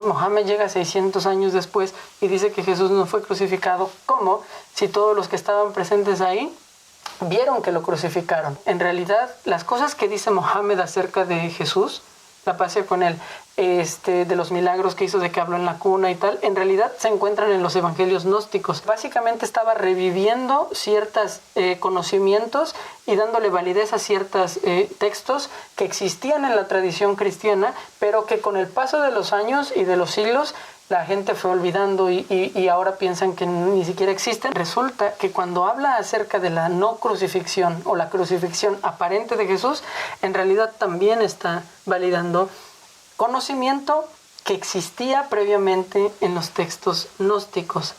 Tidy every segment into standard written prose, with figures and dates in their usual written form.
Mohammed llega 600 años después y dice que Jesús no fue crucificado. ¿Cómo? Si todos los que estaban presentes ahí vieron que lo crucificaron. En realidad, las cosas que dice Mohammed acerca de Jesús, la pasé con él, de los milagros que hizo, de que habló en la cuna y tal, en realidad se encuentran en los evangelios gnósticos. Básicamente estaba reviviendo ciertos conocimientos y dándole validez a ciertos textos que existían en la tradición cristiana, pero que con el paso de los años y de los siglos la gente fue olvidando y ahora piensan que ni siquiera existen. Resulta que cuando habla acerca de la no crucifixión o la crucifixión aparente de Jesús, en realidad también está validando conocimiento que existía previamente en los textos gnósticos.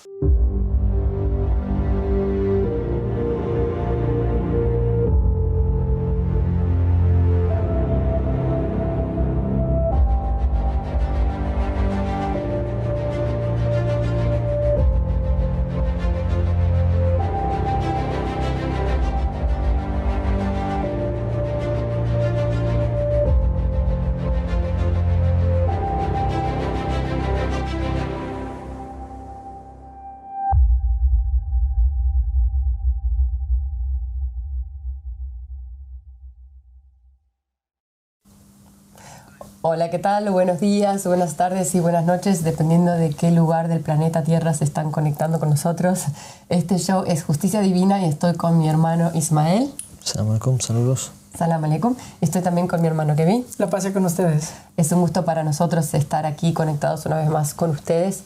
Hola, ¿qué tal? Buenos días, buenas tardes y buenas noches, dependiendo de qué lugar del planeta Tierra se están conectando con nosotros. Este show es Justicia Divina y estoy con mi hermano Ismael. Salam alaikum, saludos. Salam alaikum. Estoy también con mi hermano Kevin. La pasé con ustedes. Es un gusto para nosotros estar aquí conectados una vez más con ustedes,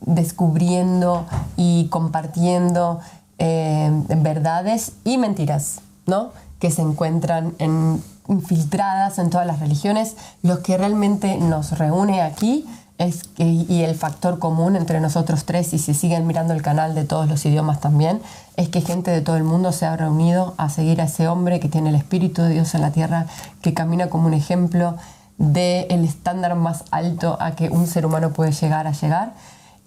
descubriendo y compartiendo verdades y mentiras, ¿no?, que se encuentran infiltradas en todas las religiones. Lo que realmente nos reúne aquí y el factor común entre nosotros tres, y si siguen mirando el canal de todos los idiomas también, es que gente de todo el mundo se ha reunido a seguir a ese hombre que tiene el Espíritu de Dios en la tierra, que camina como un ejemplo del estándar más alto a que un ser humano puede llegar a llegar.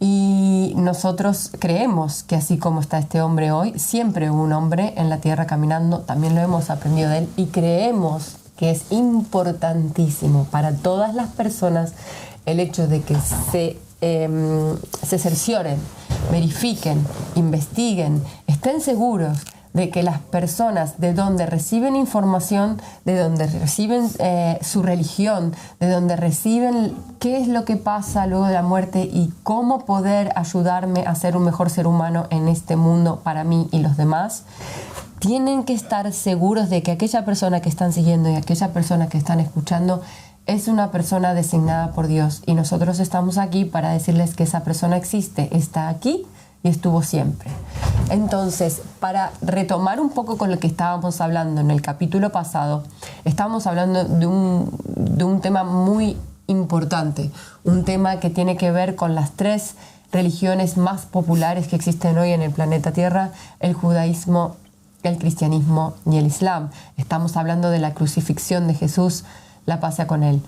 Y nosotros creemos que así como está este hombre hoy, siempre hubo un hombre en la tierra caminando, también lo hemos aprendido de él, y creemos que es importantísimo para todas las personas el hecho de que se cercioren, verifiquen, investiguen, estén seguros de que las personas de donde reciben información, de donde reciben su religión, de donde reciben qué es lo que pasa luego de la muerte y cómo poder ayudarme a ser un mejor ser humano en este mundo para mí y los demás, tienen que estar seguros de que aquella persona que están siguiendo y aquella persona que están escuchando es una persona designada por Dios, y nosotros estamos aquí para decirles que esa persona existe, está aquí y estuvo siempre. Entonces, para retomar un poco con lo que estábamos hablando en el capítulo pasado, estábamos hablando de un tema muy importante, un tema que tiene que ver con las tres religiones más populares que existen hoy en el planeta Tierra: el judaísmo, el cristianismo y el islam. Estamos hablando de la crucifixión de Jesús, la paz con él.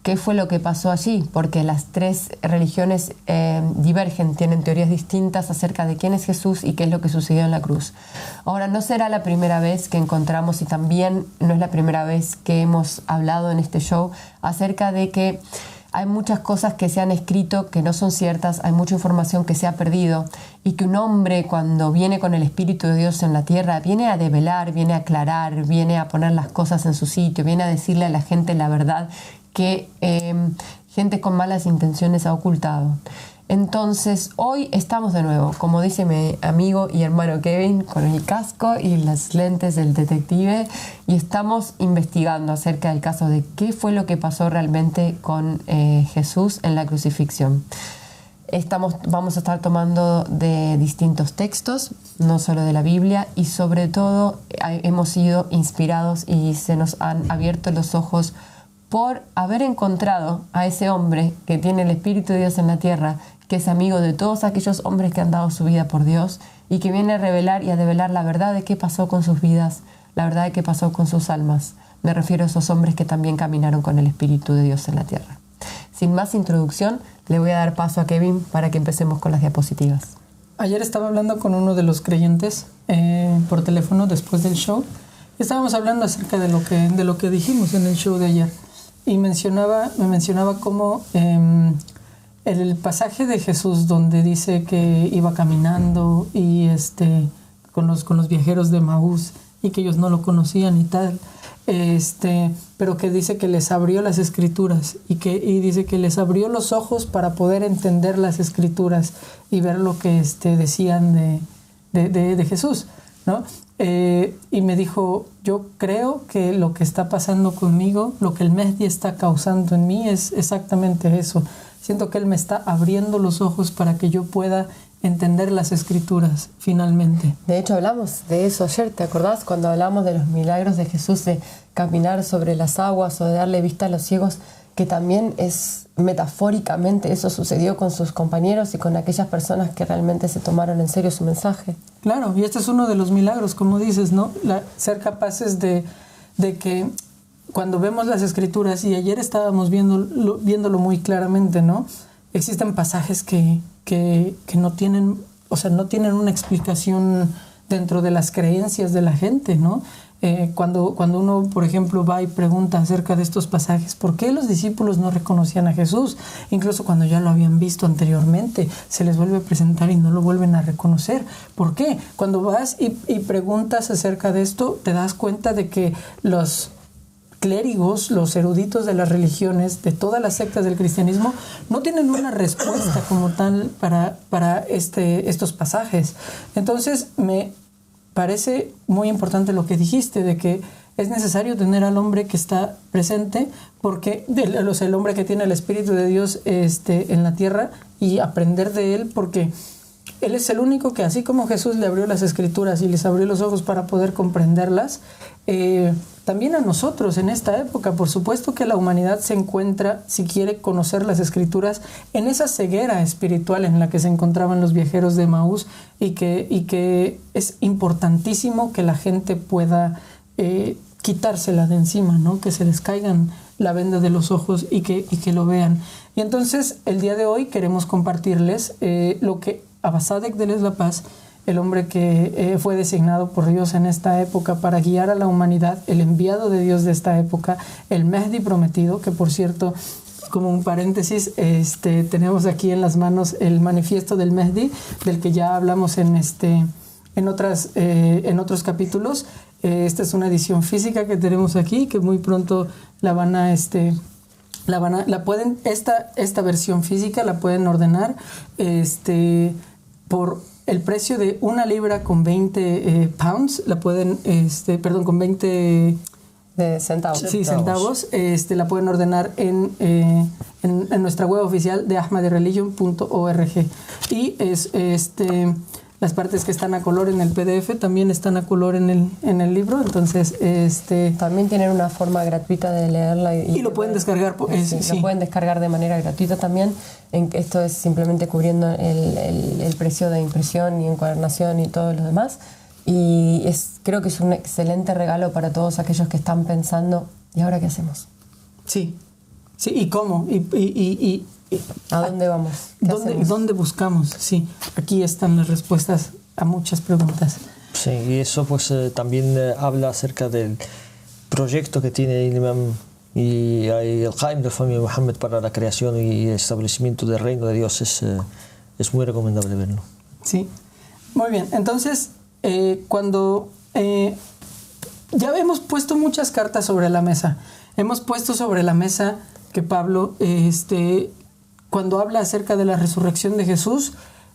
¿Qué fue lo que pasó allí? Porque las tres religiones divergen, tienen teorías distintas acerca de quién es Jesús y qué es lo que sucedió en la cruz. Ahora, no será la primera vez que encontramos, y también no es la primera vez que hemos hablado en este show acerca de que hay muchas cosas que se han escrito que no son ciertas, hay mucha información que se ha perdido, y que un hombre, cuando viene con el Espíritu de Dios en la tierra, viene a develar, viene a aclarar, viene a poner las cosas en su sitio, viene a decirle a la gente la verdad que gente con malas intenciones ha ocultado. Entonces, hoy estamos de nuevo, como dice mi amigo y hermano Kevin, con el casco y las lentes del detective, y estamos investigando acerca del caso de qué fue lo que pasó realmente con Jesús en la crucifixión. Vamos a estar tomando de distintos textos, no solo de la Biblia, y sobre todo hemos sido inspirados y se nos han abierto los ojos por haber encontrado a ese hombre que tiene el Espíritu de Dios en la tierra, que es amigo de todos aquellos hombres que han dado su vida por Dios, y que viene a revelar y a develar la verdad de qué pasó con sus vidas, la verdad de qué pasó con sus almas. Me refiero a esos hombres que también caminaron con el Espíritu de Dios en la tierra. Sin más introducción, le voy a dar paso a Kevin para que empecemos con las diapositivas. Ayer estaba hablando con uno de los creyentes por teléfono después del show. Estábamos hablando acerca de lo que dijimos en el show de ayer. Y me mencionaba cómo el pasaje de Jesús donde dice que iba caminando y con los viajeros de Maús y que ellos no lo conocían y tal, pero que dice que les abrió las escrituras y dice que les abrió los ojos para poder entender las escrituras y ver lo que decían de Jesús, ¿no? Y me dijo, yo creo que lo que está pasando conmigo, lo que el Mehdi está causando en mí es exactamente eso. Siento que él me está abriendo los ojos para que yo pueda entender las escrituras finalmente. De hecho, hablamos de eso ayer, ¿te acordás? Cuando hablamos de los milagros de Jesús, de caminar sobre las aguas o de darle vista a los ciegos, que también es metafóricamente eso sucedió con sus compañeros y con aquellas personas que realmente se tomaron en serio su mensaje. Claro, y este es uno de los milagros, como dices, ¿no? Ser capaces de que cuando vemos las escrituras, y ayer estábamos viéndolo muy claramente, ¿no? Existen pasajes que no tienen, o sea, no tienen una explicación dentro de las creencias de la gente, ¿no? Cuando uno, por ejemplo, va y pregunta acerca de estos pasajes, ¿por qué los discípulos no reconocían a Jesús? Incluso cuando ya lo habían visto anteriormente, se les vuelve a presentar y no lo vuelven a reconocer. ¿Por qué? Cuando vas y preguntas acerca de esto, te das cuenta de que los clérigos, los eruditos de las religiones, de todas las sectas del cristianismo, no tienen una respuesta como tal para estos pasajes. Entonces, me parece muy importante lo que dijiste, de que es necesario tener al hombre que está presente, porque el hombre que tiene el Espíritu de Dios en la tierra, y aprender de él, porque él es el único que, así como Jesús le abrió las escrituras y les abrió los ojos para poder comprenderlas, también a nosotros en esta época, por supuesto que la humanidad se encuentra, si quiere conocer las escrituras, en esa ceguera espiritual en la que se encontraban los viajeros de Maús, y que es importantísimo que la gente pueda quitársela de encima, ¿no? Que se les caigan la venda de los ojos y que lo vean. Y entonces el día de hoy queremos compartirles lo que Abba Sadek de La Paz, el hombre que fue designado por Dios en esta época para guiar a la humanidad, el enviado de Dios de esta época, el Mehdi prometido, que por cierto, como un paréntesis, tenemos aquí en las manos el manifiesto del Mehdi, del que ya hablamos en otros capítulos. Esta es una edición física que tenemos aquí, que muy pronto la van a esta versión física la pueden ordenar por el precio de 1 libra con 20 pounds. La pueden, con 20 centavos. Sí, centavos. La pueden ordenar en nuestra web oficial de ahmadireligion.org. Y las partes que están a color en el PDF también están a color en el libro. Entonces, también tienen una forma gratuita de leerla. Y lo pueden descargar. Lo pueden descargar de manera gratuita también. Esto es simplemente cubriendo el precio de impresión y encuadernación y todo lo demás. Y creo que es un excelente regalo para todos aquellos que están pensando, ¿y ahora qué hacemos? Sí. ¿Y cómo? ¿A dónde vamos? ¿Dónde buscamos? Sí, aquí están las respuestas a muchas preguntas. Sí, y eso pues también habla acerca del proyecto que tiene el Imam y el Qaim de la familia Muhammad para la creación y establecimiento del reino de Dios. Es muy recomendable verlo. Sí, muy bien. Entonces, cuando ya hemos puesto muchas cartas sobre la mesa, hemos puesto sobre la mesa que Pablo, cuando habla acerca de la resurrección de Jesús,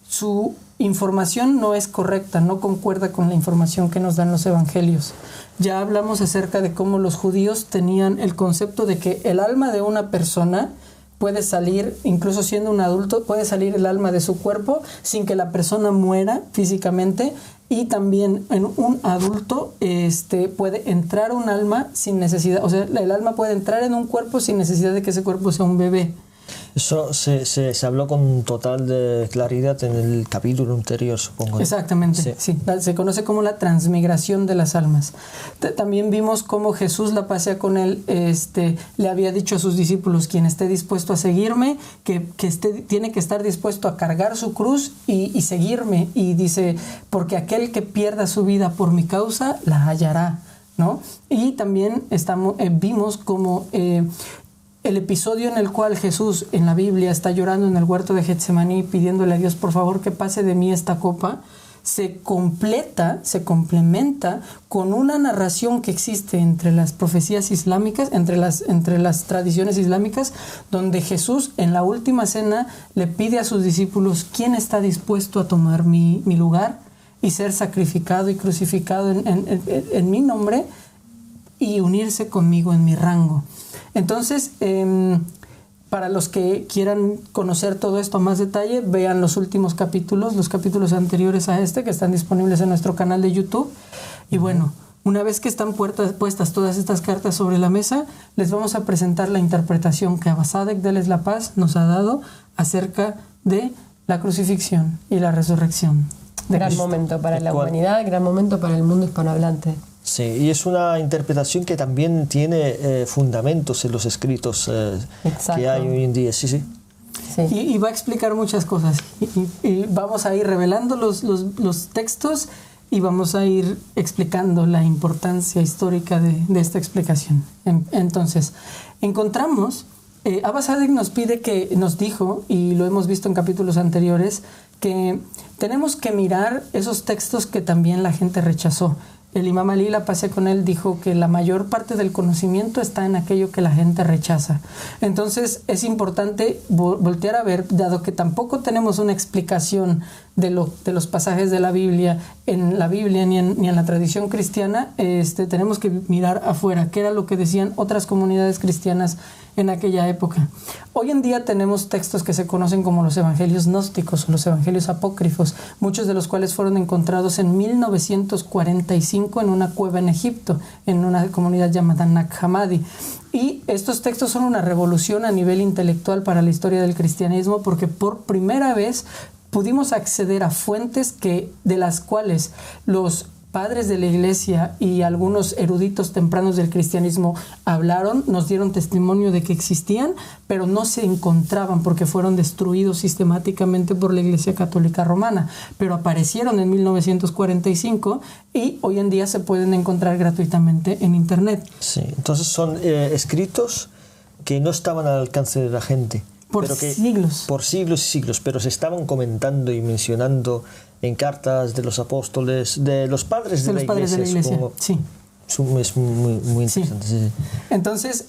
su información no es correcta, no concuerda con la información que nos dan los evangelios. Ya hablamos acerca de cómo los judíos tenían el concepto de que el alma de una persona puede salir, incluso siendo un adulto, puede salir el alma de su cuerpo sin que la persona muera físicamente, y también en un adulto puede entrar un alma sin necesidad, o sea, el alma puede entrar en un cuerpo sin necesidad de que ese cuerpo sea un bebé. Eso se habló con total de claridad en el capítulo anterior, supongo. Exactamente, sí. Se conoce como la transmigración de las almas. También vimos cómo Jesús, la pasea con él, le había dicho a sus discípulos: quien esté dispuesto a seguirme, tiene que estar dispuesto a cargar su cruz y seguirme. Y dice, porque aquel que pierda su vida por mi causa, la hallará, ¿no? Y también vimos cómo el episodio en el cual Jesús en la Biblia está llorando en el huerto de Getsemaní pidiéndole a Dios por favor que pase de mí esta copa, se complementa con una narración que existe entre las profecías islámicas, entre las tradiciones islámicas, donde Jesús en la última cena le pide a sus discípulos: ¿quién está dispuesto a tomar mi lugar y ser sacrificado y crucificado en mi nombre y unirse conmigo en mi rango? Entonces, para los que quieran conocer todo esto a más detalle, vean los últimos capítulos, los capítulos anteriores a este, que están disponibles en nuestro canal de YouTube. Y bueno, una vez que están puestas todas estas cartas sobre la mesa, les vamos a presentar la interpretación que Abba Sadek, déles la paz, nos ha dado acerca de la crucifixión y la resurrección de Gran Cristo. momento para la humanidad, gran momento para el mundo hispanohablante. Sí, y es una interpretación que también tiene fundamentos en los escritos que hay hoy en día. Sí, sí. Sí. Y va a explicar muchas cosas. Y vamos a ir revelando los textos y vamos a ir explicando la importancia histórica de esta explicación. Entonces, encontramos, Abba Sadek nos dijo, y lo hemos visto en capítulos anteriores, que tenemos que mirar esos textos que también la gente rechazó. El Imam Ali, la paz con él, dijo que la mayor parte del conocimiento está en aquello que la gente rechaza. Entonces es importante voltear a ver, dado que tampoco tenemos una explicación de los pasajes de la Biblia en la Biblia ni en la tradición cristiana, tenemos que mirar afuera, qué era lo que decían otras comunidades cristianas en aquella época. Hoy en día tenemos textos que se conocen como los evangelios gnósticos o los evangelios apócrifos, muchos de los cuales fueron encontrados en 1945 en una cueva en Egipto, en una comunidad llamada Nag Hammadi. Y estos textos son una revolución a nivel intelectual para la historia del cristianismo, porque por primera vez pudimos acceder a fuentes de las cuales los padres de la iglesia y algunos eruditos tempranos del cristianismo hablaron, nos dieron testimonio de que existían, pero no se encontraban porque fueron destruidos sistemáticamente por la Iglesia Católica Romana. Pero aparecieron en 1945 y hoy en día se pueden encontrar gratuitamente en internet. Sí, entonces son escritos que no estaban al alcance de la gente. Por siglos. Por siglos y siglos, pero se estaban comentando y mencionando en cartas de los apóstoles, de los padres de la iglesia. Supongo. Sí. Es muy interesante. Sí. Sí. Entonces,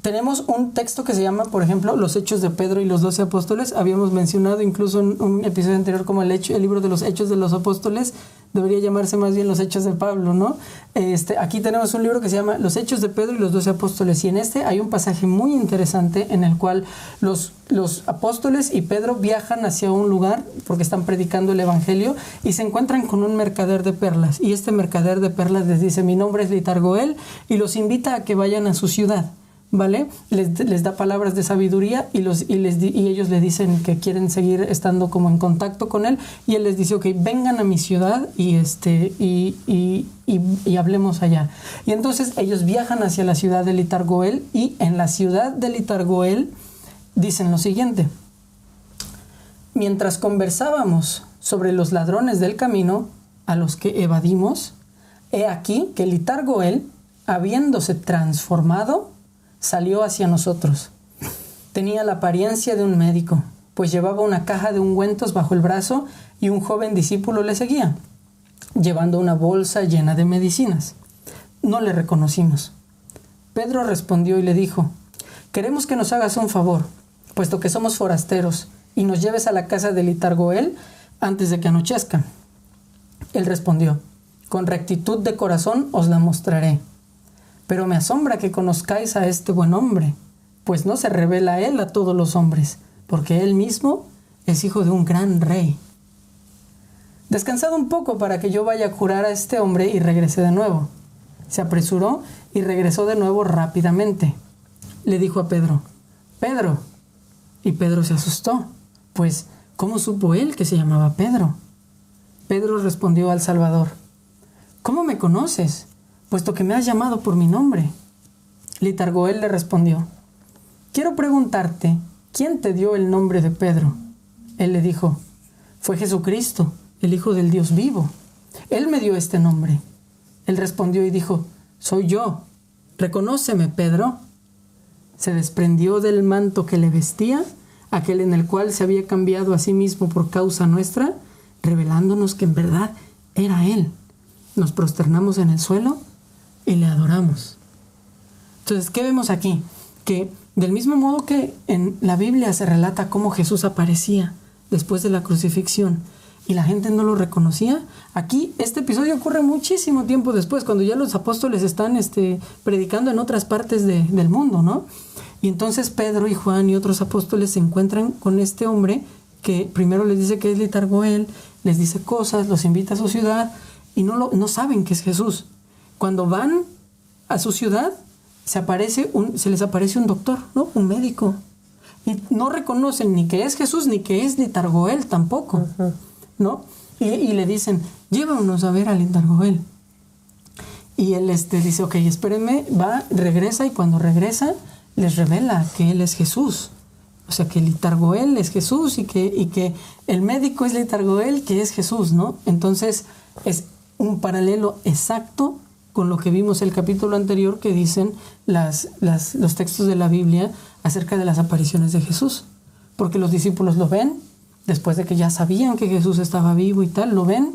tenemos un texto que se llama, por ejemplo, Los Hechos de Pedro y los 12 Apóstoles. Habíamos mencionado incluso en un episodio anterior como el libro de los Hechos de los Apóstoles. Debería llamarse más bien Los Hechos de Pablo, ¿no? Aquí tenemos un libro que se llama Los Hechos de Pedro y los 12 Apóstoles. Y en hay un pasaje muy interesante en el cual los apóstoles y Pedro viajan hacia un lugar porque están predicando el evangelio y se encuentran con un mercader de perlas. Y este mercader de perlas les dice: mi nombre es Litargoel, y los invita a que vayan a su ciudad. ¿Vale? Les da palabras de sabiduría y ellos le dicen que quieren seguir estando como en contacto con él, y él les dice: ok, vengan a mi ciudad y hablemos allá. Y entonces ellos viajan hacia la ciudad de Litargoel, y en la ciudad de Litargoel dicen lo siguiente: mientras conversábamos sobre los ladrones del camino a los que evadimos, he aquí que Litargoel, habiéndose transformado, salió hacia nosotros. Tenía la apariencia de un médico, pues llevaba una caja de ungüentos bajo el brazo, y un joven discípulo le seguía, llevando una bolsa llena de medicinas. No le reconocimos. Pedro respondió y le dijo: queremos que nos hagas un favor, puesto que somos forasteros, y nos lleves a la casa de Litargoel antes de que anochezca. Él respondió: con rectitud de corazón os la mostraré. Pero me asombra que conozcáis a este buen hombre, pues no se revela a él a todos los hombres, porque él mismo es hijo de un gran rey. Descansad un poco para que yo vaya a curar a este hombre y regrese de nuevo. Se apresuró y regresó de nuevo rápidamente. Le dijo a Pedro: Pedro. Y Pedro se asustó, pues ¿cómo supo él que se llamaba Pedro? Pedro respondió al Salvador: ¿cómo me conoces, puesto que me has llamado por mi nombre? Litargoel le respondió: quiero preguntarte, ¿quién te dio el nombre de Pedro? Él le dijo: fue Jesucristo, el Hijo del Dios vivo. Él me dio este nombre. Él respondió y dijo: soy yo. ¿Reconóceme, Pedro? se desprendió del manto que le vestía, aquel en el cual se había cambiado a sí mismo por causa nuestra, revelándonos que en verdad era Él. Nos prosternamos en el suelo y le adoramos. Entonces, ¿qué vemos aquí? Que del mismo modo que en la Biblia se relata cómo Jesús aparecía después de la crucifixión y la gente no lo reconocía, aquí este episodio ocurre muchísimo tiempo después, cuando ya los apóstoles están predicando en otras partes del mundo, ¿no? Y entonces Pedro y Juan y otros apóstoles se encuentran con este hombre que primero les dice que es Litargoel, les dice cosas, los invita a su ciudad y no saben que es Jesús. Cuando van a su ciudad, se les aparece un doctor, ¿no? Un médico. Y no reconocen ni que es Jesús ni que es Litargoel tampoco, ¿no? Y le dicen, llévanos a ver a Litargoel. Y él dice, ok, espérenme, regresa, y cuando regresa les revela que él es Jesús. O sea, que Litargoel es Jesús y que el médico es Litargoel, que es Jesús, ¿no? Entonces es un paralelo exacto con lo que vimos el capítulo anterior que dicen los textos de la Biblia acerca de las apariciones de Jesús. Porque los discípulos lo ven, después de que ya sabían que Jesús estaba vivo y tal, lo ven,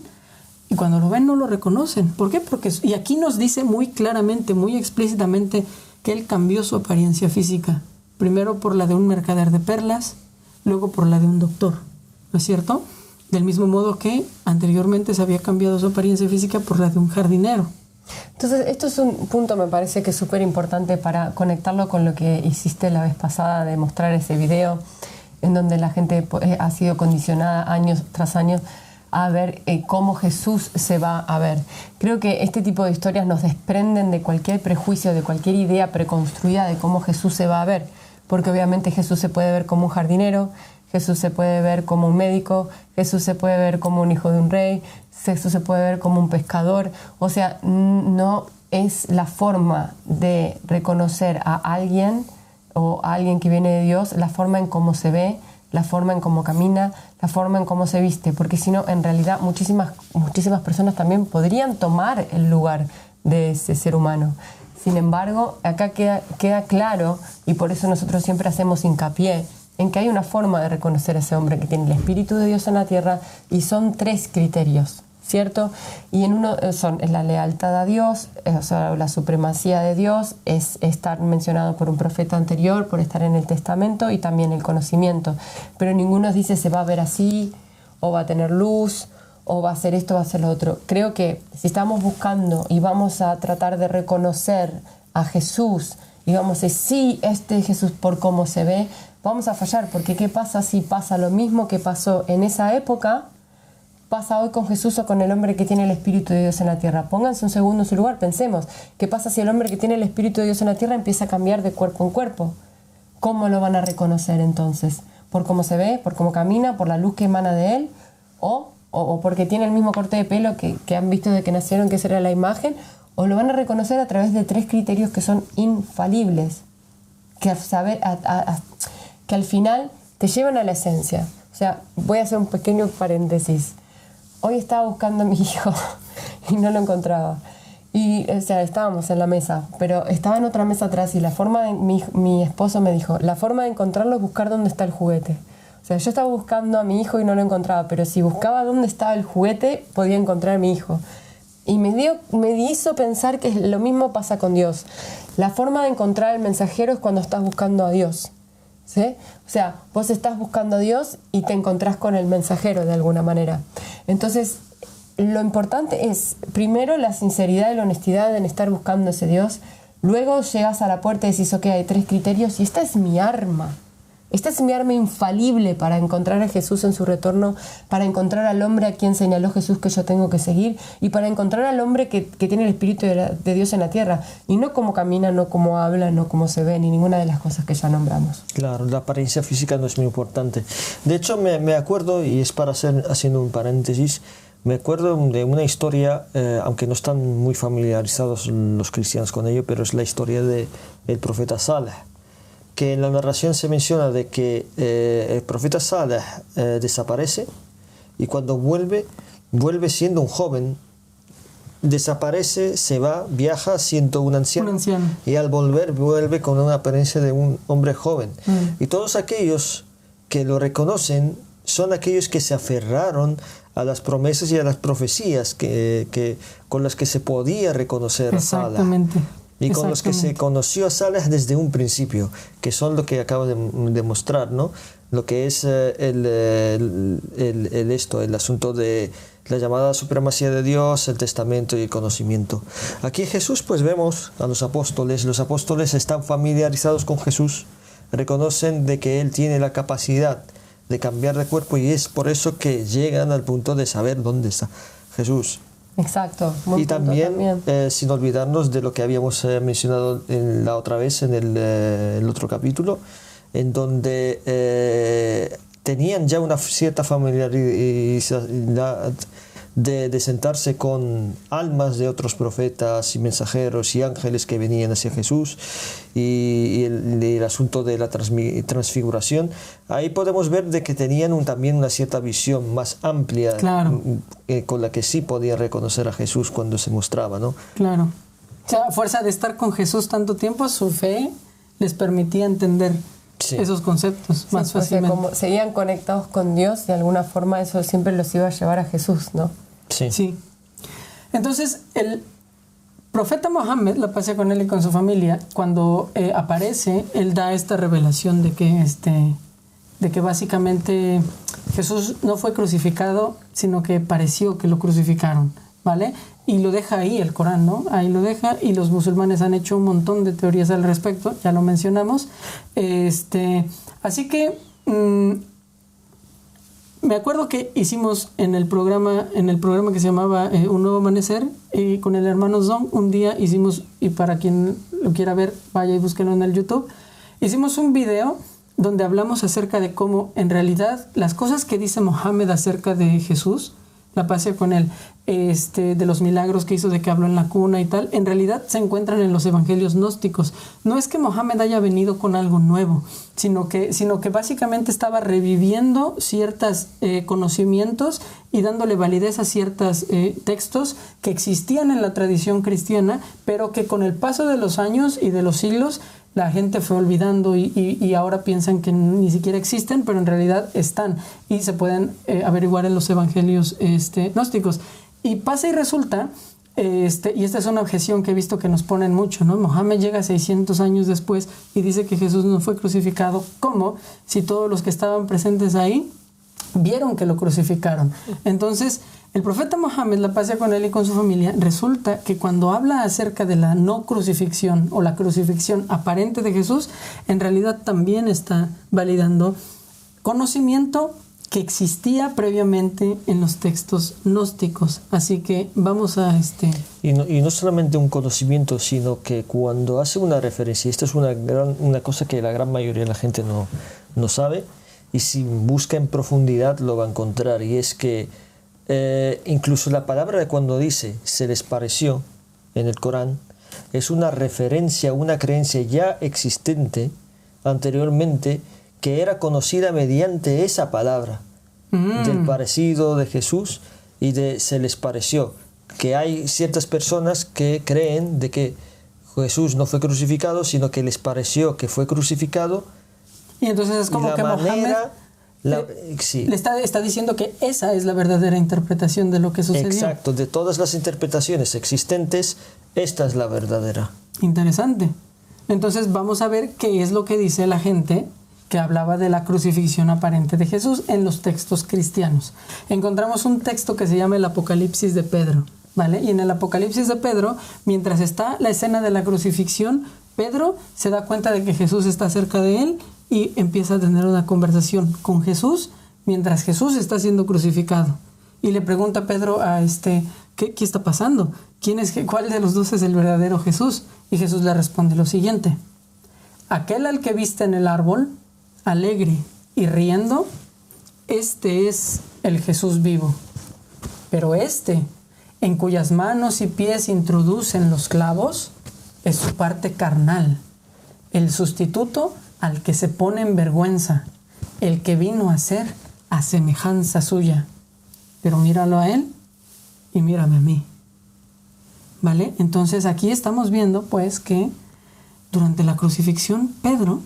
y cuando lo ven no lo reconocen. ¿Por qué? Y aquí nos dice muy claramente, muy explícitamente, que Él cambió su apariencia física. Primero por la de un mercader de perlas, luego por la de un doctor, ¿no es cierto? Del mismo modo que anteriormente se había cambiado su apariencia física por la de un jardinero. Entonces, esto es un punto, me parece que es súper importante para conectarlo con lo que hiciste la vez pasada, de mostrar ese video en donde la gente ha sido condicionada años tras años a ver cómo Jesús se va a ver. Creo que este tipo de historias nos desprenden de cualquier prejuicio, de cualquier idea preconstruida de cómo Jesús se va a ver, porque obviamente Jesús se puede ver como un jardinero, Jesús se puede ver como un médico, Jesús se puede ver como un hijo de un rey, Jesús se puede ver como un pescador. O sea, no es la forma de reconocer a alguien o a alguien que viene de Dios, la forma en cómo se ve, la forma en cómo camina, la forma en cómo se viste, porque si no, en realidad muchísimas personas también podrían tomar el lugar de ese ser humano. Sin embargo, acá queda claro, y por eso nosotros siempre hacemos hincapié en que hay una forma de reconocer a ese hombre que tiene el Espíritu de Dios en la tierra, y son 3 criterios, ¿cierto? Y en uno es la lealtad a Dios, o sea, la supremacía de Dios, es estar mencionado por un profeta anterior, por estar en el Testamento, y también el conocimiento. Pero ninguno dice se va a ver así, o va a tener luz, o va a hacer esto, va a hacer lo otro. Creo que si estamos buscando y vamos a tratar de reconocer a Jesús, y vamos a decir, sí, este es Jesús por cómo se ve, vamos a fallar, porque ¿qué pasa si pasa lo mismo que pasó en esa época? Pasa hoy con Jesús o con el hombre que tiene el Espíritu de Dios en la tierra. Pónganse un segundo en su lugar, pensemos, ¿qué pasa si el hombre que tiene el Espíritu de Dios en la tierra empieza a cambiar de cuerpo en cuerpo? ¿Cómo lo van a reconocer entonces? ¿Por cómo se ve? ¿Por cómo camina? ¿Por la luz que emana de él? ¿O porque tiene el mismo corte de pelo que han visto desde que nacieron, que esa era la imagen? ¿O lo van a reconocer a través de 3 criterios que son infalibles? Que al final te llevan a la esencia. O sea, voy a hacer un pequeño paréntesis. Hoy estaba buscando a mi hijo y no lo encontraba. Y, o sea, estábamos en la mesa, pero estaba en otra mesa atrás, y mi esposo me dijo, la forma de encontrarlo es buscar dónde está el juguete. O sea, yo estaba buscando a mi hijo y no lo encontraba, pero si buscaba dónde estaba el juguete, podía encontrar a mi hijo. Y me hizo pensar que lo mismo pasa con Dios. La forma de encontrar al mensajero es cuando estás buscando a Dios, ¿sí? O sea, vos estás buscando a Dios y te encontrás con el mensajero de alguna manera. Entonces, lo importante es, primero, la sinceridad y la honestidad en estar buscando a ese Dios. Luego llegas a la puerta y decís, ok, hay 3 criterios y esta es mi arma. Esta es mi arma infalible para encontrar a Jesús en su retorno, para encontrar al hombre a quien señaló Jesús que yo tengo que seguir, y para encontrar al hombre que tiene el Espíritu de Dios en la tierra. Y no cómo camina, no cómo habla, no cómo se ve, ni ninguna de las cosas que ya nombramos. Claro, la apariencia física no es muy importante. De hecho, me acuerdo, y es para haciendo un paréntesis, me acuerdo de una historia, aunque no están muy familiarizados los cristianos con ello, pero es la historia del profeta Saleh, que en la narración se menciona de que el profeta Saleh desaparece, y cuando vuelve siendo un joven desaparece, se va, viaja siendo un anciano, y al volver vuelve con una apariencia de un hombre joven. Y todos aquellos que lo reconocen son aquellos que se aferraron a las promesas y a las profecías con las que se podía reconocer a Salah. Y con los que se conoció a Salah desde un principio, que son lo que acabo de mostrar, ¿no? Lo que es el asunto de la llamada supremacía de Dios, el testamento y el conocimiento. Aquí Jesús, pues vemos a los apóstoles están familiarizados con Jesús, reconocen de que Él tiene la capacidad de cambiar de cuerpo, y es por eso que llegan al punto de saber dónde está Jesús. Exacto. Y también. Sin olvidarnos de lo que habíamos mencionado la otra vez en el otro capítulo, en donde tenían ya una cierta familiaridad de sentarse con almas de otros profetas y mensajeros y ángeles que venían hacia Jesús, y el asunto de la transfiguración. Ahí podemos ver de que tenían también una cierta visión más amplia, claro, con la que sí podían reconocer a Jesús cuando se mostraba, ¿no? Claro. O sea, a fuerza de estar con Jesús tanto tiempo, su fe les permitía entender esos conceptos más fácilmente. Como seguían conectados con Dios, de alguna forma eso siempre los iba a llevar a Jesús, ¿no? Sí. Entonces, el profeta Mohammed, la paz sea con él y con su familia, cuando aparece, él da esta revelación de que básicamente Jesús no fue crucificado, sino que pareció que lo crucificaron, ¿vale? Y lo deja ahí el Corán, ¿no? Ahí lo deja, y los musulmanes han hecho un montón de teorías al respecto, ya lo mencionamos. Así que me acuerdo que hicimos en el programa que se llamaba Un Nuevo Amanecer, y con el hermano Zong, un día hicimos, y para quien lo quiera ver, vaya y búsquenlo en el YouTube, hicimos un video donde hablamos acerca de cómo en realidad las cosas que dice Mohammed acerca de Jesús, la paz sea con él, de los milagros que hizo, de que habló en la cuna y tal, en realidad se encuentran en los evangelios gnósticos. No es que Mohammed haya venido con algo nuevo, sino que básicamente estaba reviviendo ciertos conocimientos y dándole validez a ciertos textos que existían en la tradición cristiana, pero que con el paso de los años y de los siglos la gente fue olvidando, y ahora piensan que ni siquiera existen, pero en realidad están y se pueden averiguar en los evangelios gnósticos. Y pasa y resulta, y esta es una objeción que he visto que nos ponen mucho, ¿no? Mohammed llega 600 años después y dice que Jesús no fue crucificado. ¿Cómo? Si todos los que estaban presentes ahí vieron que lo crucificaron. Entonces, el profeta Mohammed, la paz sea con él y con su familia, resulta que cuando habla acerca de la no crucifixión o la crucifixión aparente de Jesús, en realidad también está validando conocimiento que existía previamente en los textos gnósticos. Así que vamos a Y no solamente un conocimiento, sino que cuando hace una referencia, esto es una cosa que la gran mayoría de la gente no sabe, y si busca en profundidad lo va a encontrar, y es que incluso la palabra de cuando dice se les pareció en el Corán es una referencia a una creencia ya existente anteriormente, que era conocida mediante esa palabra del parecido de Jesús y de se les pareció, que hay ciertas personas que creen de que Jesús no fue crucificado, sino que les pareció que fue crucificado, y entonces es como que Mohammed le está diciendo que esa es la verdadera interpretación de lo que sucedió. Exacto, de todas las interpretaciones existentes, esta es la verdadera. Interesante. Entonces vamos a ver qué es lo que dice la gente que hablaba de la crucifixión aparente de Jesús en los textos cristianos. Encontramos un texto que se llama el Apocalipsis de Pedro, ¿vale? Y en el Apocalipsis de Pedro, mientras está la escena de la crucifixión, Pedro se da cuenta de que Jesús está cerca de él y empieza a tener una conversación con Jesús mientras Jesús está siendo crucificado. Y le pregunta a Pedro ¿qué está pasando? ¿Cuál de los dos es el verdadero Jesús? Y Jesús le responde lo siguiente: aquel al que viste en el árbol, alegre y riendo, este es el Jesús vivo. Pero en cuyas manos y pies introducen los clavos, es su parte carnal, el sustituto al que se pone en vergüenza, el que vino a ser a semejanza suya. Pero míralo a él y mírame a mí. ¿vale? Entonces aquí estamos viendo pues que durante la crucifixión Pedro,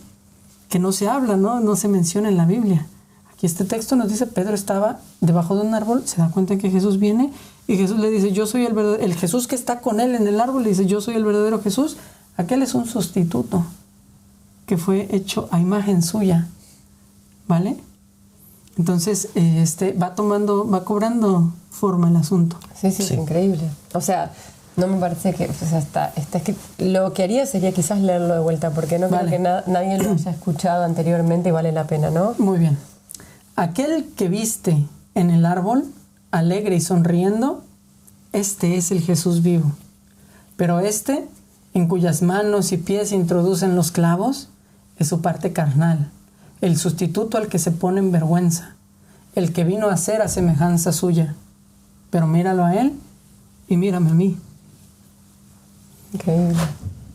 que no se habla, no se menciona en la Biblia. Aquí este texto nos dice, Pedro estaba debajo de un árbol, se da cuenta que Jesús viene y Jesús le dice, yo soy el Jesús que está con él en el árbol, le dice, yo soy el verdadero Jesús. Aquel es un sustituto que fue hecho a imagen suya, ¿vale? Entonces va cobrando forma el asunto. Sí, es increíble. O sea, no me parece que, o sea, está escrito. Lo que haría sería quizás leerlo de vuelta, porque no creo que nadie lo haya escuchado anteriormente y vale la pena, ¿no? Muy bien. Aquel que viste en el árbol, alegre y sonriendo, este es el Jesús vivo. Pero en cuyas manos y pies introducen los clavos, es su parte carnal, el sustituto al que se pone en vergüenza, el que vino a ser a semejanza suya. Pero míralo a él y mírame a mí. Increíble.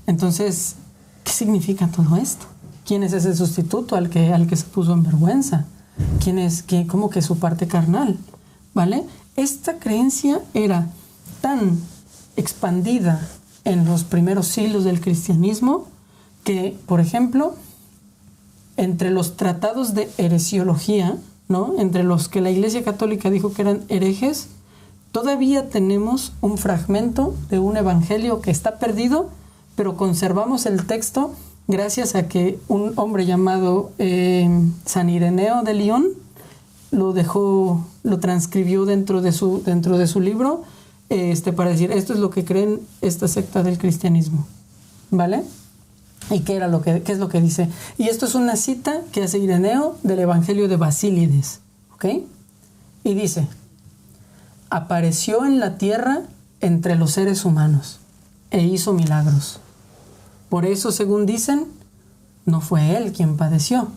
Entonces, ¿qué significa todo esto? ¿Quién es ese sustituto al que se puso en vergüenza? ¿Quién es? ¿Cómo que su parte carnal? ¿Vale? Esta creencia era tan expandida en los primeros siglos del cristianismo que, por ejemplo, entre los tratados de heresiología, ¿no? Entre los que la Iglesia Católica dijo que eran herejes, todavía tenemos un fragmento de un evangelio que está perdido, pero conservamos el texto gracias a que un hombre llamado San Ireneo de León lo transcribió dentro de su libro para decir, esto es lo que creen esta secta del cristianismo, ¿vale? ¿Y qué es lo que dice? Y esto es una cita que hace Ireneo del Evangelio de Basílides, ¿ok? Y dice, apareció en la tierra entre los seres humanos e hizo milagros. Por eso, según dicen, no fue él quien padeció,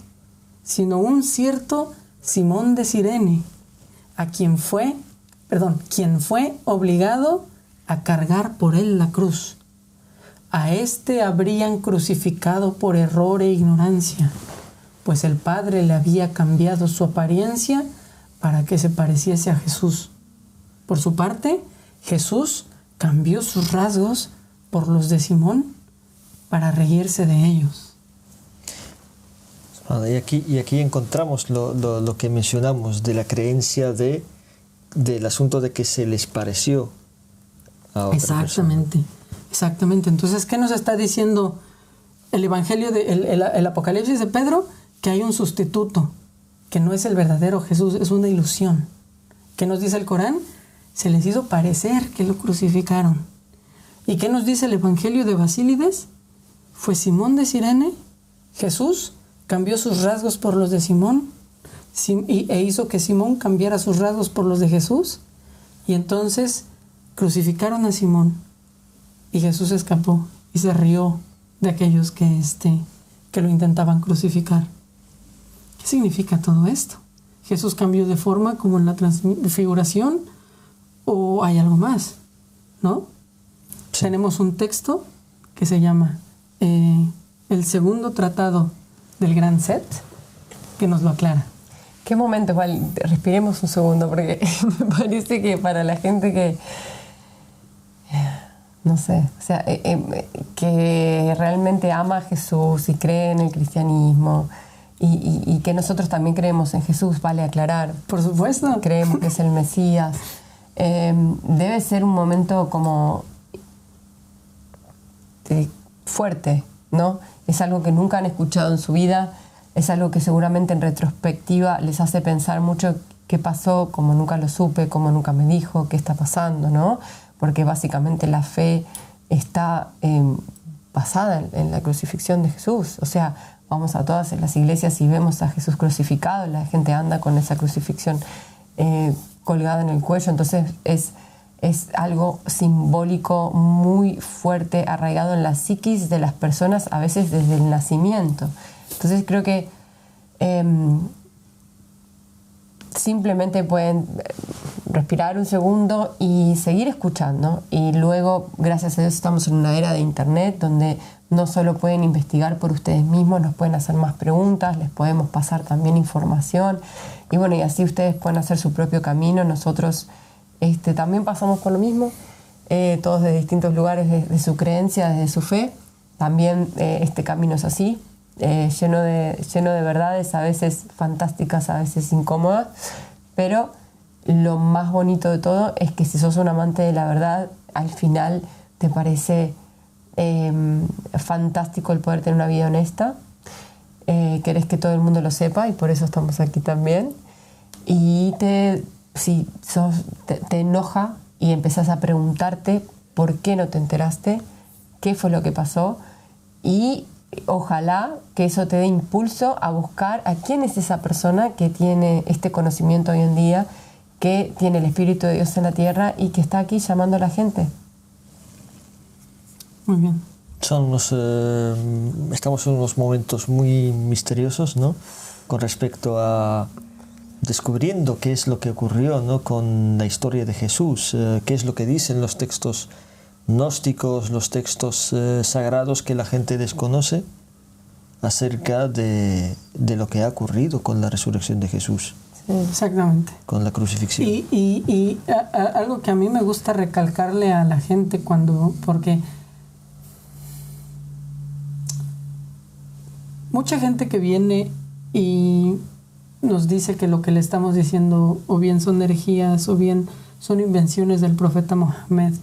sino un cierto Simón de Cirene, quien fue obligado a cargar por él la cruz. A éste habrían crucificado por error e ignorancia, pues el Padre le había cambiado su apariencia para que se pareciese a Jesús. Por su parte, Jesús cambió sus rasgos por los de Simón para reírse de ellos. Y aquí encontramos lo que mencionamos de la creencia del asunto de que se les pareció a otra persona. Exactamente. Entonces, ¿qué nos está diciendo el Evangelio, el Apocalipsis de Pedro? Que hay un sustituto, que no es el verdadero Jesús, es una ilusión. ¿Qué nos dice el Corán? Se les hizo parecer que lo crucificaron. ¿Y qué nos dice el Evangelio de Basílides? Fue Simón de Cirene, Jesús cambió sus rasgos por los de Simón e hizo que Simón cambiara sus rasgos por los de Jesús. Y entonces crucificaron a Simón. Y Jesús escapó y se rió de aquellos que lo intentaban crucificar. ¿Qué significa todo esto? ¿Jesús cambió de forma como en la transfiguración o hay algo más? ¿No? Sí. Tenemos un texto que se llama el segundo tratado del Gran Set, que nos lo aclara. ¿Qué momento? Respiremos un segundo, porque me parece que para la gente que... no sé, o sea, que realmente ama a Jesús y cree en el cristianismo y que nosotros también creemos en Jesús, vale aclarar. Por supuesto. Creemos que es el Mesías. Debe ser un momento como fuerte, ¿no? Es algo que nunca han escuchado en su vida, es algo que seguramente en retrospectiva les hace pensar mucho qué pasó, como nunca lo supe, como nunca me dijo, qué está pasando, ¿no? Porque básicamente la fe está basada en la crucifixión de Jesús. O sea, vamos a todas las iglesias y vemos a Jesús crucificado, la gente anda con esa crucifixión colgada en el cuello. Entonces es algo simbólico muy fuerte, arraigado en la psiquis de las personas, a veces desde el nacimiento. Entonces creo que simplemente pueden respirar un segundo y seguir escuchando. Y luego, gracias a Dios, estamos en una era de internet donde no solo pueden investigar por ustedes mismos, nos pueden hacer más preguntas, les podemos pasar también información. Y bueno, y así ustedes pueden hacer su propio camino. Nosotros también pasamos por lo mismo. todos de distintos lugares de su creencia, desde su fe. También este camino es así, lleno de verdades, a veces fantásticas, a veces incómodas, pero lo más bonito de todo es que si sos un amante de la verdad, al final te parece fantástico el poder tener una vida honesta, querés que todo el mundo lo sepa y por eso estamos aquí también, y te enoja y empezás a preguntarte por qué no te enteraste, qué fue lo que pasó, y ojalá que eso te dé impulso a buscar a quién es esa persona que tiene este conocimiento hoy en día, que tiene el Espíritu de Dios en la tierra y que está aquí llamando a la gente. Muy bien. Estamos en unos momentos muy misteriosos, ¿no? Con respecto a descubriendo qué es lo que ocurrió, ¿no? Con la historia de Jesús, qué es lo que dicen los textos gnósticos, los textos sagrados que la gente desconoce acerca de lo que ha ocurrido con la resurrección de Jesús. Exactamente. Con la crucifixión. Y algo que a mí me gusta recalcarle a la gente porque mucha gente que viene y nos dice que lo que le estamos diciendo o bien son herejías o bien son invenciones del profeta Mohammed,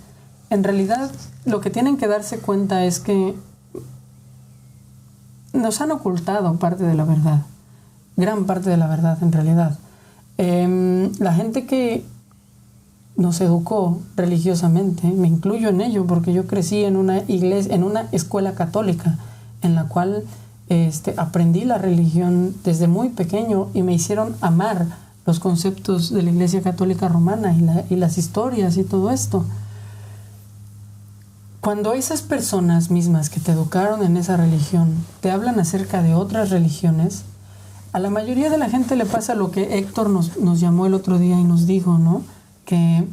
en realidad lo que tienen que darse cuenta es que nos han ocultado parte de la verdad, gran parte de la verdad en realidad. La gente que nos educó religiosamente, me incluyo en ello porque yo crecí en una iglesia, en una escuela católica en la cual aprendí la religión desde muy pequeño y me hicieron amar los conceptos de la Iglesia Católica Romana y las historias y todo esto. Cuando esas personas mismas que te educaron en esa religión te hablan acerca de otras religiones, a la mayoría de la gente le pasa lo que Héctor nos llamó el otro día y nos dijo, ¿no? Que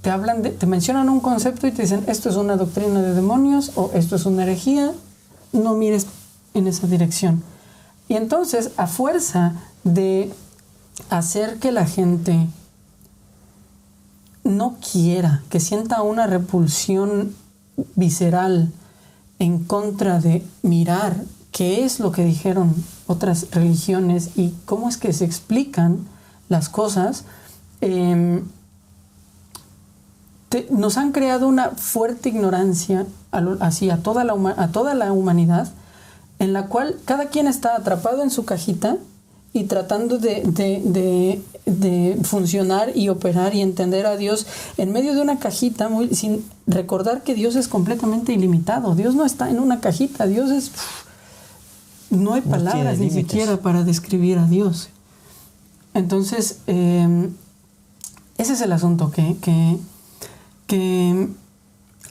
te mencionan un concepto y te dicen, esto es una doctrina de demonios o esto es una herejía, no mires en esa dirección. Y entonces, a fuerza de hacer que la gente no quiera, que sienta una repulsión visceral en contra de mirar qué es lo que dijeron otras religiones y cómo es que se explican las cosas, nos han creado una fuerte ignorancia a toda la humanidad, en la cual cada quien está atrapado en su cajita y tratando de funcionar y operar y entender a Dios en medio de una cajita, sin recordar que Dios es completamente ilimitado. Dios no está en una cajita, Dios es... No hay palabras ni siquiera para describir a Dios. Entonces, ese es el asunto, que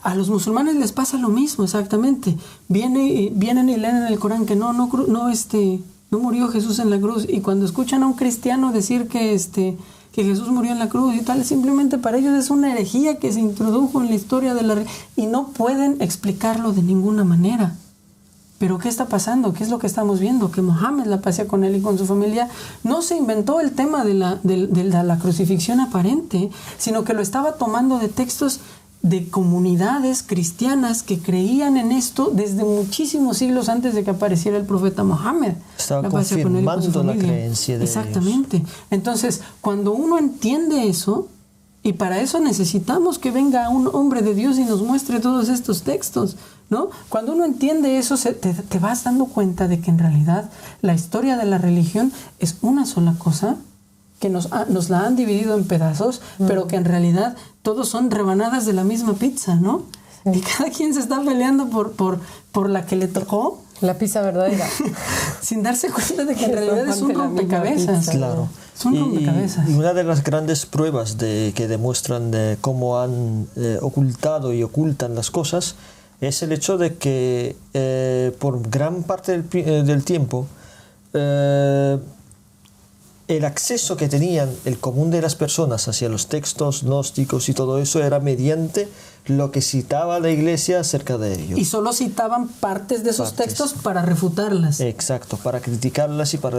a los musulmanes les pasa lo mismo exactamente. Vienen y leen en el Corán que no murió Jesús en la cruz, y cuando escuchan a un cristiano decir que Jesús murió en la cruz y tal, simplemente para ellos es una herejía que se introdujo en la historia de la y no pueden explicarlo de ninguna manera. Pero ¿qué está pasando? ¿Qué es lo que estamos viendo? Que Mohammed, la paz sea con él y con su familia, no se inventó el tema de la crucifixión aparente, sino que lo estaba tomando de textos de comunidades cristianas que creían en esto desde muchísimos siglos antes de que apareciera el profeta Mohammed. Estaba confirmando la creencia de Exactamente. Ellos. Entonces, cuando uno entiende eso, y para eso necesitamos que venga un hombre de Dios y nos muestre todos estos textos, ¿no? Cuando uno entiende eso, te vas dando cuenta de que en realidad la historia de la religión es una sola cosa, que nos la han dividido en pedazos, pero que en realidad todos son rebanadas de la misma pizza, ¿no? Sí. Y cada quien se está peleando por la que le tocó. La pizza verdadera. Sin darse cuenta de que en realidad es un rompecabezas. Claro. Es un rompecabezas. Y una de las grandes pruebas que demuestran cómo han ocultado y ocultan las cosas es el hecho de que por gran parte del tiempo el acceso que tenían el común de las personas hacia los textos gnósticos y todo eso era mediante lo que citaba la Iglesia acerca de ellos. Y solo citaban partes de esos textos para refutarlas. Exacto, para criticarlas y para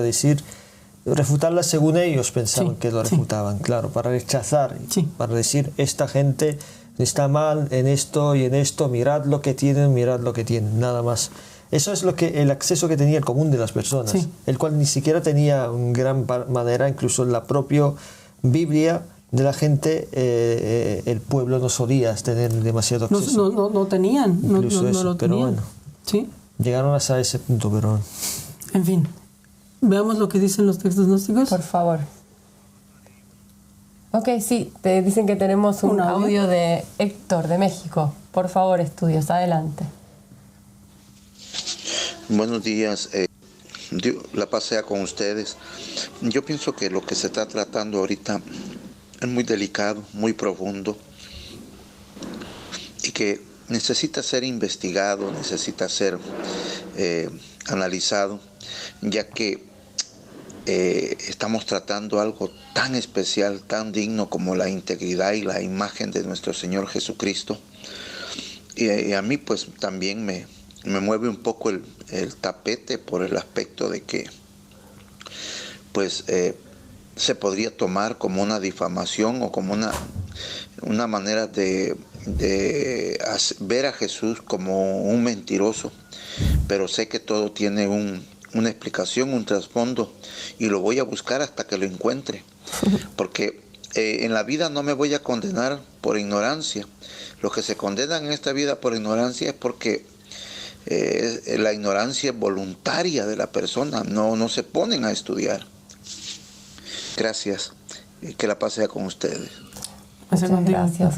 refutarlas según ellos pensaban que lo refutaban, claro, para rechazar, para decir, esta gente está mal en esto y en esto, mirad lo que tienen, nada más. Eso es el acceso que tenía el común de las personas, sí. El cual ni siquiera tenía en gran manera, incluso en la propia Biblia de la gente, el pueblo no solía tener demasiado acceso. No tenían, no lo pero tenían. bueno, ¿Sí? llegaron hasta ese punto, pero... En fin, veamos lo que dicen los textos gnósticos. Por favor. Ok, sí, te dicen que tenemos un audio de Héctor de México. Por favor, estudios, adelante. Buenos días, la paz sea con ustedes. Yo pienso que lo que se está tratando ahorita es muy delicado, muy profundo y que necesita ser investigado, necesita ser analizado, ya que estamos tratando algo tan especial, tan digno como la integridad y la imagen de nuestro Señor Jesucristo. Y a mí pues también me mueve un poco el tapete por el aspecto de que pues se podría tomar como una difamación o como una manera de ver a Jesús como un mentiroso, pero sé que todo tiene una explicación, un trasfondo, y lo voy a buscar hasta que lo encuentre, porque en la vida no me voy a condenar por ignorancia. Los que se condenan en esta vida por ignorancia es porque la ignorancia es voluntaria de la persona, no se ponen a estudiar. Gracias, que la paz sea con ustedes. Muchas gracias,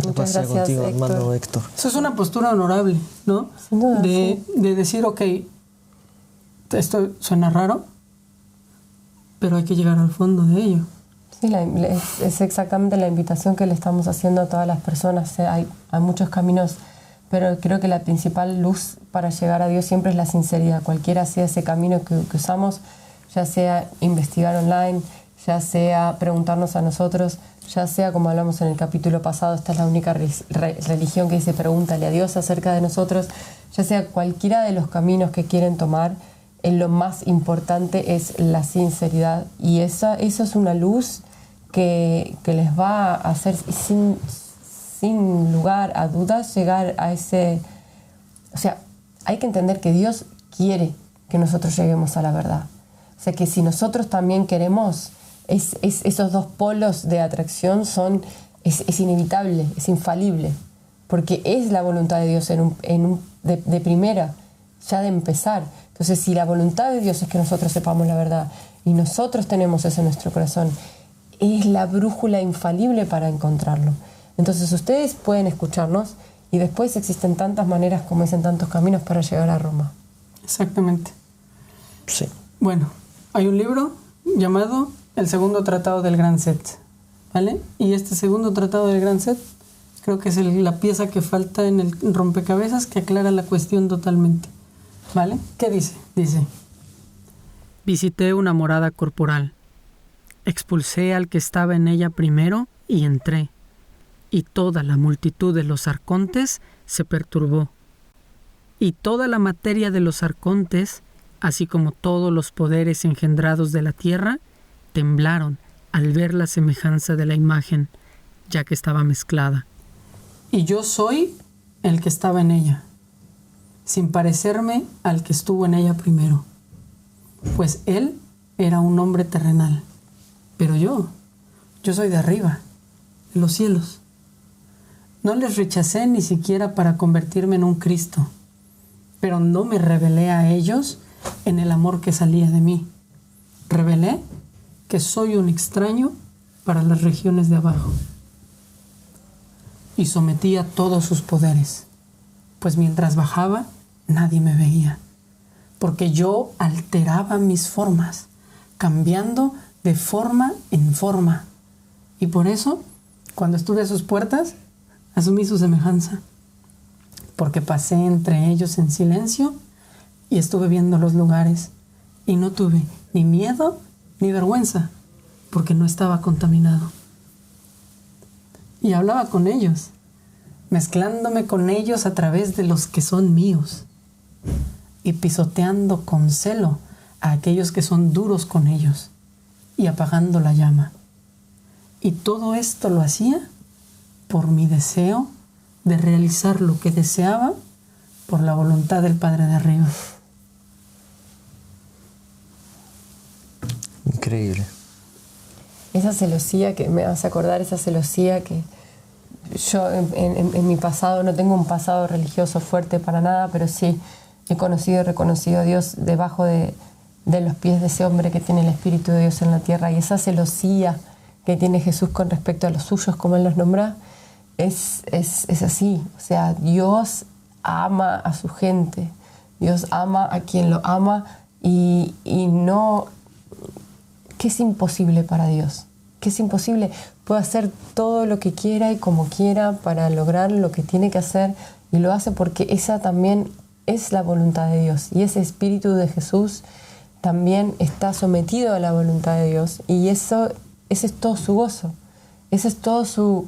contigo, hermano Héctor. Eso es una postura honorable, ¿no? Sin duda, de decir, ok, esto suena raro, pero hay que llegar al fondo de ello. Sí, es exactamente la invitación que le estamos haciendo a todas las personas. Hay muchos caminos, pero creo que la principal luz para llegar a Dios siempre es la sinceridad. Cualquiera sea ese camino que usamos, ya sea investigar online, ya sea preguntarnos a nosotros, ya sea, como hablamos en el capítulo pasado, esta es la única religión que dice pregúntale a Dios acerca de nosotros, ya sea cualquiera de los caminos que quieren tomar, lo más importante es la sinceridad, y eso es una luz que les va a hacer sin lugar a dudas llegar a ese... O sea, hay que entender que Dios quiere que nosotros lleguemos a la verdad. O sea, que si nosotros también queremos, esos dos polos de atracción es inevitable, es infalible, porque es la voluntad de Dios de primera, ya de empezar. Entonces, si la voluntad de Dios es que nosotros sepamos la verdad y nosotros tenemos eso en nuestro corazón, es la brújula infalible para encontrarlo. Entonces, ustedes pueden escucharnos y después existen tantas maneras como dicen tantos caminos para llegar a Roma. Exactamente. Sí. Bueno, hay un libro llamado El Segundo Tratado del Gran Set, ¿vale? Y este segundo tratado del Gran Set creo que es la pieza que falta en el rompecabezas que aclara la cuestión totalmente, ¿vale? ¿Qué dice? Dice: visité una morada corporal, expulsé al que estaba en ella primero y entré, y toda la multitud de los arcontes se perturbó, y toda la materia de los arcontes, así como todos los poderes engendrados de la tierra, temblaron al ver la semejanza de la imagen, ya que estaba mezclada. Y yo soy el que estaba en ella, sin parecerme al que estuvo en ella primero, pues él era un hombre terrenal, pero yo soy de arriba, de los cielos. No les rechacé ni siquiera para convertirme en un Cristo, pero no me rebelé a ellos en el amor que salía de mí. Revelé que soy un extraño para las regiones de abajo. Y sometí a todos sus poderes, pues mientras bajaba nadie me veía, porque yo alteraba mis formas, cambiando de forma en forma. Y por eso, cuando estuve a sus puertas, asumí su semejanza, porque pasé entre ellos en silencio y estuve viendo los lugares, y no tuve ni miedo ni vergüenza, porque no estaba contaminado. Y hablaba con ellos, mezclándome con ellos a través de los que son míos, y pisoteando con celo a aquellos que son duros con ellos, y apagando la llama. Y todo esto lo hacía por mi deseo de realizar lo que deseaba por la voluntad del Padre de arriba. Increíble. Esa celosía que me hace acordar, esa celosía que yo en mi pasado, no tengo un pasado religioso fuerte para nada, pero sí he conocido y reconocido a Dios debajo de los pies de ese hombre que tiene el Espíritu de Dios en la tierra. Y esa celosía que tiene Jesús con respecto a los suyos, como Él los nombra, es así. O sea, Dios ama a su gente, Dios ama a quien lo ama y no... ¿Qué es imposible para Dios? ¿Qué es imposible? Puede hacer todo lo que quiera y como quiera para lograr lo que tiene que hacer, y lo hace porque esa también es la voluntad de Dios, y ese Espíritu de Jesús también está sometido a la voluntad de Dios, y ese es todo su gozo, ese es todo su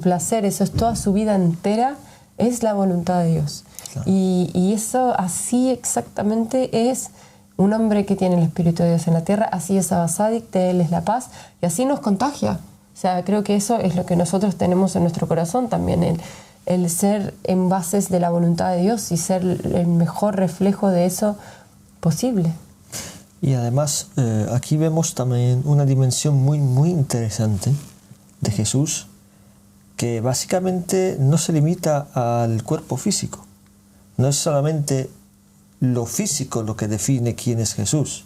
placer, eso es toda su vida entera, es la voluntad de Dios. Claro. Y eso así exactamente es un hombre que tiene el Espíritu de Dios en la tierra, así es Abba Tzadik, de Él es la paz, y así nos contagia. O sea, creo que eso es lo que nosotros tenemos en nuestro corazón también, el ser envases de la voluntad de Dios y ser el mejor reflejo de eso posible. Y además, aquí vemos también una dimensión muy, muy interesante de Jesús, que básicamente no se limita al cuerpo físico. No es solamente lo físico lo que define quién es Jesús,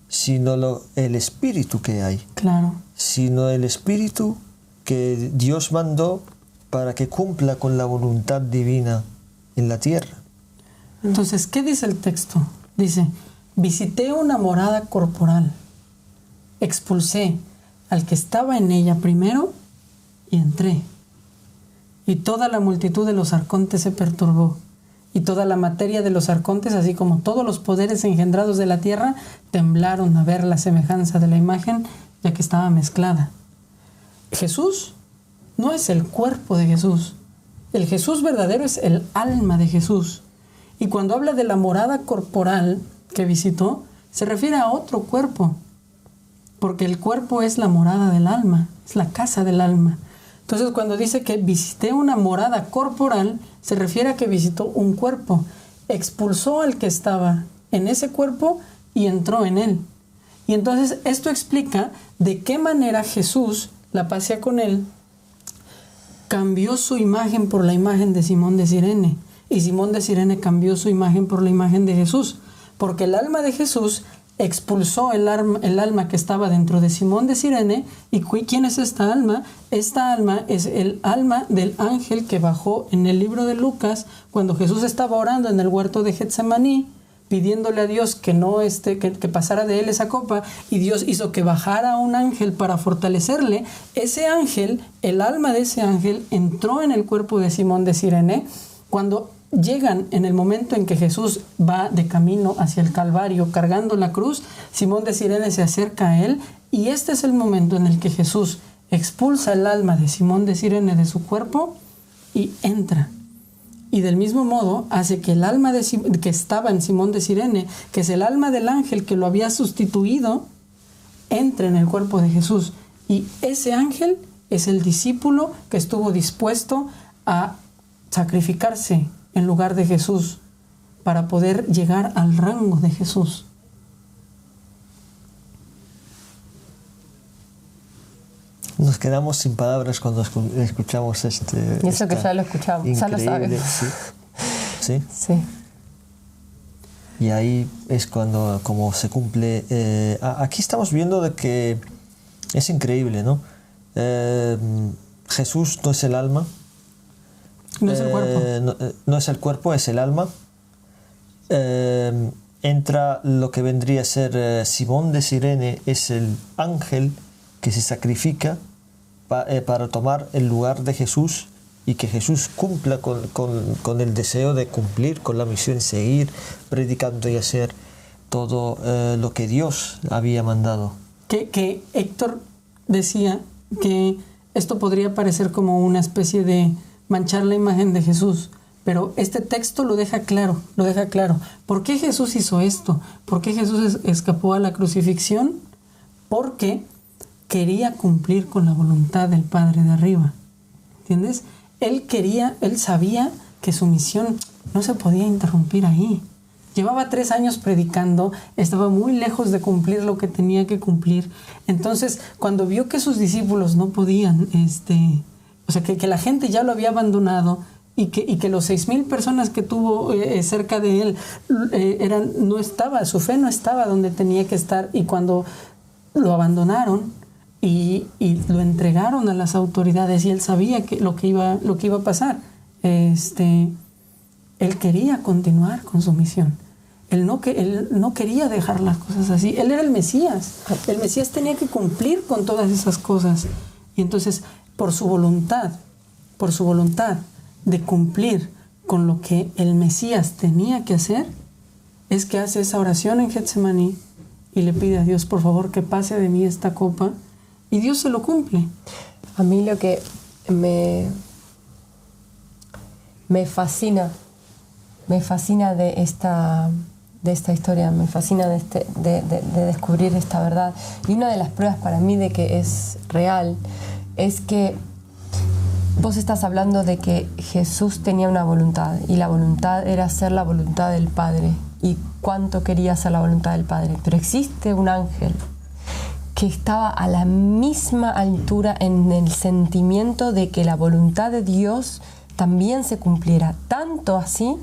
sino el espíritu que hay. Claro. Sino el espíritu que Dios mandó para que cumpla con la voluntad divina en la tierra. Entonces, ¿qué dice el texto? Dice, visité una morada corporal, expulsé al que estaba en ella primero y entré. Y toda la multitud de los arcontes se perturbó. Y toda la materia de los arcontes, así como todos los poderes engendrados de la tierra, temblaron a ver la semejanza de la imagen, ya que estaba mezclada. Jesús no es el cuerpo de Jesús. El Jesús verdadero es el alma de Jesús. Y cuando habla de la morada corporal que visitó, se refiere a otro cuerpo, porque el cuerpo es la morada del alma, es la casa del alma. Entonces, cuando dice que visité una morada corporal, se refiere a que visitó un cuerpo, expulsó al que estaba en ese cuerpo y entró en él. Y entonces esto explica de qué manera Jesús, la pasea con él, cambió su imagen por la imagen de Simón de Cirene. Y Simón de Cirene cambió su imagen por la imagen de Jesús. Porque el alma de Jesús expulsó el alma que estaba dentro de Simón de Cirene. ¿Y quién es esta alma? Esta alma es el alma del ángel que bajó en el libro de Lucas cuando Jesús estaba orando en el huerto de Getsemaní, pidiéndole a Dios que que pasara de él esa copa, y Dios hizo que bajara un ángel para fortalecerle. Ese ángel, el alma de ese ángel, entró en el cuerpo de Simón de Cirene. Cuando llegan en el momento en que Jesús va de camino hacia el Calvario cargando la cruz, Simón de Cirene se acerca a él, y este es el momento en el que Jesús expulsa el alma de Simón de Cirene de su cuerpo y entra. Y del mismo modo hace que el alma que estaba en Simón de Cirene, que es el alma del ángel que lo había sustituido, entre en el cuerpo de Jesús. Y ese ángel es el discípulo que estuvo dispuesto a sacrificarse en lugar de Jesús para poder llegar al rango de Jesús. Nos quedamos sin palabras cuando escuchamos este. Y eso que ya lo escuchamos, ya lo sabemos. Sí. ¿Sí? Sí. Y ahí es cuando como se cumple. Aquí estamos viendo de que es increíble, ¿no? Jesús no es el alma. No es el cuerpo. No es el cuerpo, es el alma. Entra lo que vendría a ser Simón de Cirene, es el ángel que se sacrifica para tomar el lugar de Jesús, y que Jesús cumpla con el deseo de cumplir con la misión, seguir predicando y hacer todo lo que Dios había mandado. Que Héctor decía que esto podría parecer como una especie de manchar la imagen de Jesús, pero este texto lo deja claro. ¿Por qué Jesús hizo esto? ¿Por qué Jesús escapó a la crucifixión? Porque quería cumplir con la voluntad del Padre de arriba. ¿Entiendes? él sabía que su misión no se podía interrumpir ahí. Llevaba 3 años predicando, estaba muy lejos de cumplir lo que tenía que cumplir. Entonces, cuando vio que sus discípulos no podían, o sea, que la gente ya lo había abandonado y que los 6,000 personas que tuvo cerca de él su fe no estaba donde tenía que estar, y cuando lo abandonaron y lo entregaron a las autoridades y él sabía que lo que iba a pasar, él quería continuar con su misión. Él no quería dejar las cosas así. Él era el Mesías. El Mesías tenía que cumplir con todas esas cosas. Y entonces, por su voluntad de cumplir con lo que el Mesías tenía que hacer, es que hace esa oración en Getsemaní y le pide a Dios, por favor, que pase de mí esta copa, y Dios se lo cumple. A mí lo que me fascina de esta historia, me fascina de descubrir esta verdad, y una de las pruebas para mí de que es real es que vos estás hablando de que Jesús tenía una voluntad, y la voluntad era hacer la voluntad del Padre, y cuánto quería hacer la voluntad del Padre. Pero existe un ángel que estaba a la misma altura en el sentimiento de que la voluntad de Dios también se cumpliera, tanto así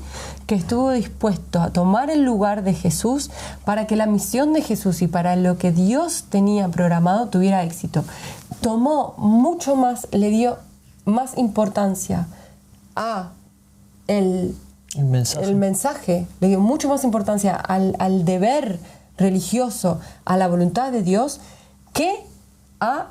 que estuvo dispuesto a tomar el lugar de Jesús para que la misión de Jesús y para lo que Dios tenía programado tuviera éxito. Tomó mucho más, le dio más importancia a el mensaje, le dio mucho más importancia al deber religioso, a la voluntad de Dios, que a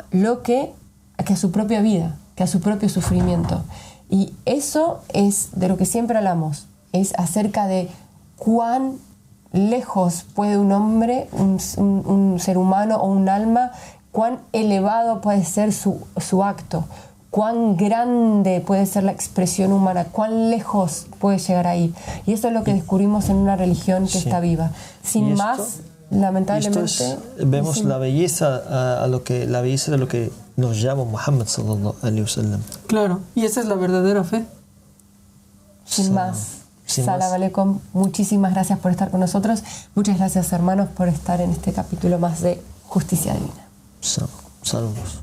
su propia vida, que a su propio sufrimiento. Y eso es de lo que siempre hablamos, es acerca de cuán lejos puede un hombre, un ser humano o un alma, cuán elevado puede ser su acto, cuán grande puede ser la expresión humana, cuán lejos puede llegar a ir. Y eso es lo que descubrimos en una religión que está viva. Sin más, lamentablemente... Vemos la belleza, la belleza de lo que nos llama Muhammad sallallahu alaihi wasallam. Claro, y esa es la verdadera fe. Sin más. Salam aleikum, muchísimas gracias por estar con nosotros. Muchas gracias, hermanos, por estar en este capítulo más de Justicia Divina. Saludos.